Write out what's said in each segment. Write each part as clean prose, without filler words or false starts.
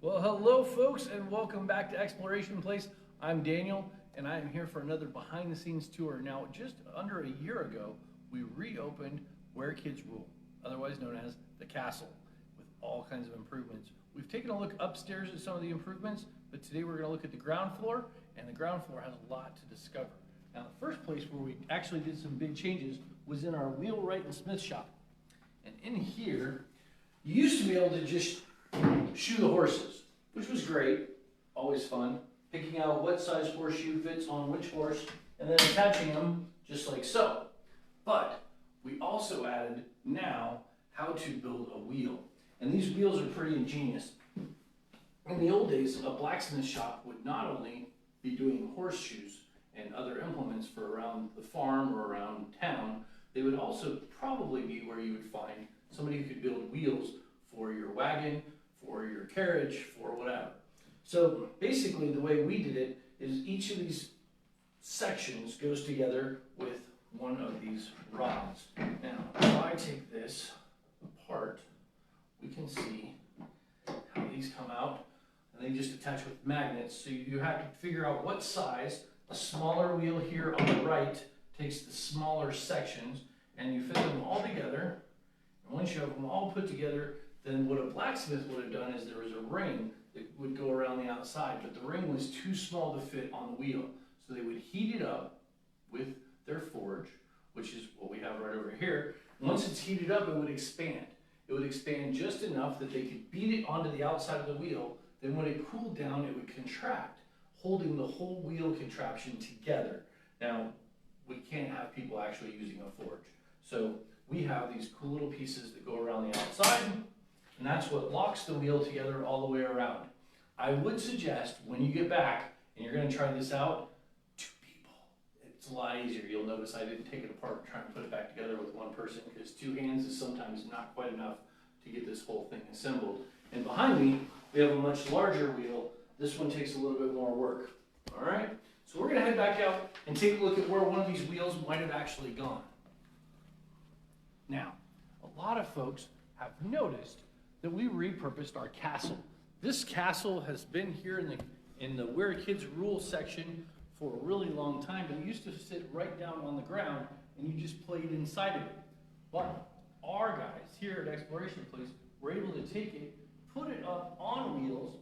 Well, hello folks, and welcome back to Exploration Place. I'm Daniel, and I am here for another behind the scenes tour. Now, just under a year ago, we reopened Where Kids Rule, otherwise known as the Castle, with all kinds of improvements. We've taken a look upstairs at some of the improvements, but today we're gonna look at the ground floor, and the ground floor has a lot to discover. Now, the first place where we actually did some big changes was in our Wheelwright and Smith shop. And in here, you used to be able to just shoe the horses, which was great, always fun, picking out what size horseshoe fits on which horse and then attaching them just like so. But we also added now how to build a wheel. And these wheels are pretty ingenious. In the old days, a blacksmith shop would not only be doing horseshoes and other implements for around the farm or around town, they would also probably be where you would find somebody who could build wheels for your wagon, for your carriage, for whatever. So basically the way we did it is each of these sections goes together with one of these rods. Now, if I take this apart, we can see how these come out, and they just attach with magnets. So you have to figure out what size. A smaller wheel here on the right takes the smaller sections, and you fit them all together. And once you have them all put together, then what a blacksmith would have done is there was a ring that would go around the outside, but the ring was too small to fit on the wheel. So they would heat it up with their forge, which is what we have right over here. Once it's heated up, it would expand. It would expand just enough that they could beat it onto the outside of the wheel. Then when it cooled down, it would contract, holding the whole wheel contraption together. Now, we can't have people actually using a forge. So we have these cool little pieces that go around the outside, and that's what locks the wheel together all the way around. I would suggest when you get back and you're going to try this out, 2 people. It's a lot easier. You'll notice I didn't take it apart and try and put it back together with one person, because 2 hands is sometimes not quite enough to get this whole thing assembled. And behind me, we have a much larger wheel. This one takes a little bit more work. All right, so we're going to head back out and take a look at where one of these wheels might have actually gone. Now, a lot of folks have noticed that we repurposed our castle. This castle has been here in the Where Kids Rule section for a really long time, but it used to sit right down on the ground and you just played inside of it. But our guys here at Exploration Place were able to take it, put it up on wheels,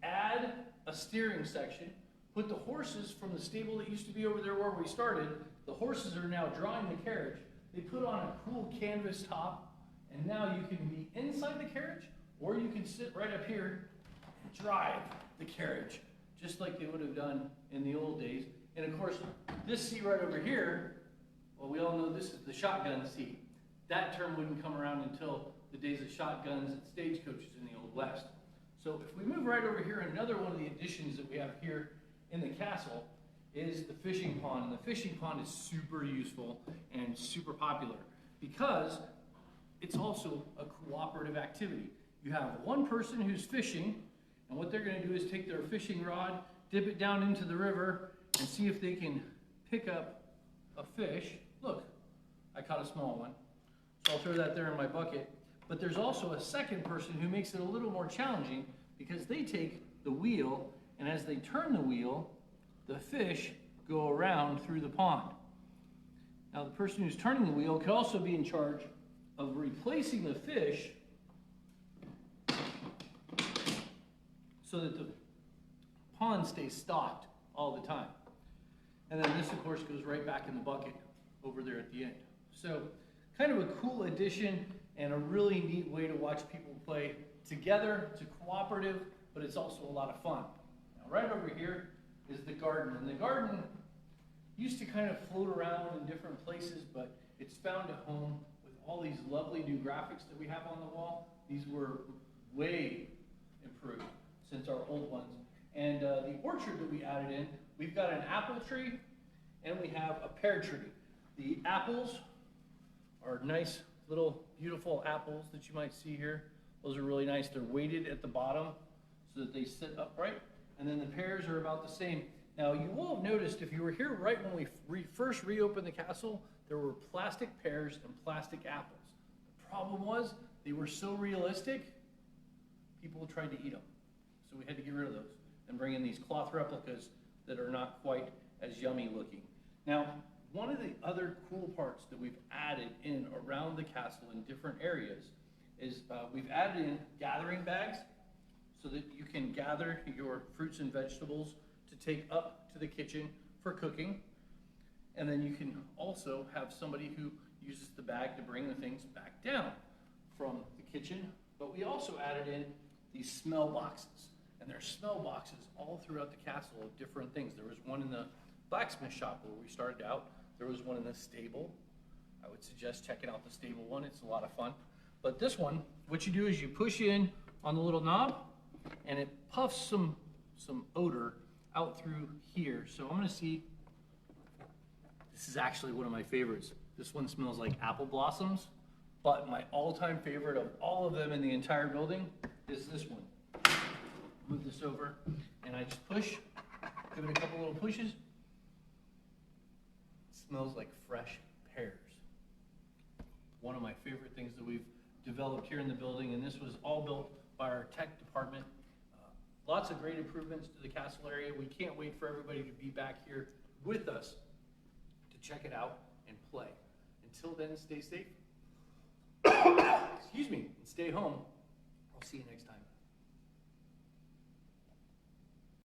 add a steering section, put the horses from the stable that used to be over there where we started. The horses are now drawing the carriage. They put on a cool canvas top, and now you can be inside the carriage, or you can sit right up here and drive the carriage, just like they would have done in the old days. And of course, this seat right over here, well, we all know this is the shotgun seat. That term wouldn't come around until the days of shotguns and stagecoaches in the Old West. So if we move right over here, another one of the additions that we have here in the castle is the fishing pond. And the fishing pond is super useful and super popular because it's also a cooperative activity. You have one person who's fishing, and what they're going to do is take their fishing rod, dip it down into the river, and see if they can pick up a fish. Look, I caught a small one, so I'll throw that there in my bucket. But there's also a second person who makes it a little more challenging, because they take the wheel, and as they turn the wheel, the fish go around through the pond. Now, the person who's turning the wheel could also be in charge of replacing the fish so that the pond stays stocked all the time. And then this, of course, goes right back in the bucket over there at the end. So kind of a cool addition and a really neat way to watch people play together. It's a cooperative, but it's also a lot of fun. Now, right over here is the garden. And the garden used to kind of float around in different places, but it's found a home with all these lovely new graphics that we have on the wall. These were way improved since our old ones. And the orchard that we added in, we've got an apple tree and we have a pear tree. The apples are nice little beautiful apples that you might see here. Those are really nice. They're weighted at the bottom so that they sit upright. And then the pears are about the same. Now, you will have noticed if you were here right when we first reopened the castle, there were plastic pears and plastic apples. The problem was they were so realistic, people tried to eat them. So we had to get rid of those and bring in these cloth replicas that are not quite as yummy looking. Now, one of the other cool parts that we've added in around the castle in different areas is we've added in gathering bags so that you can gather your fruits and vegetables to take up to the kitchen for cooking. And then you can also have somebody who uses the bag to bring the things back down from the kitchen. But we also added in these smell boxes. And there's smell boxes all throughout the castle of different things. There was one in the blacksmith shop where we started out. There was one in the stable. I would suggest checking out the stable one. It's a lot of fun. But this one, what you do is you push in on the little knob and it puffs some odor out through here. So I'm gonna see, this is actually one of my favorites. This one smells like apple blossoms, but my all-time favorite of all of them in the entire building is this one. Move this over and I just push, give it a couple little pushes. It smells like fresh pears. One of my favorite things that we've developed here in the building, and this was all built by our tech department. Lots of great improvements to the castle area. We can't wait for everybody to be back here with us to check it out and play. Until then, stay safe. Excuse me, and stay home. I'll see you next time.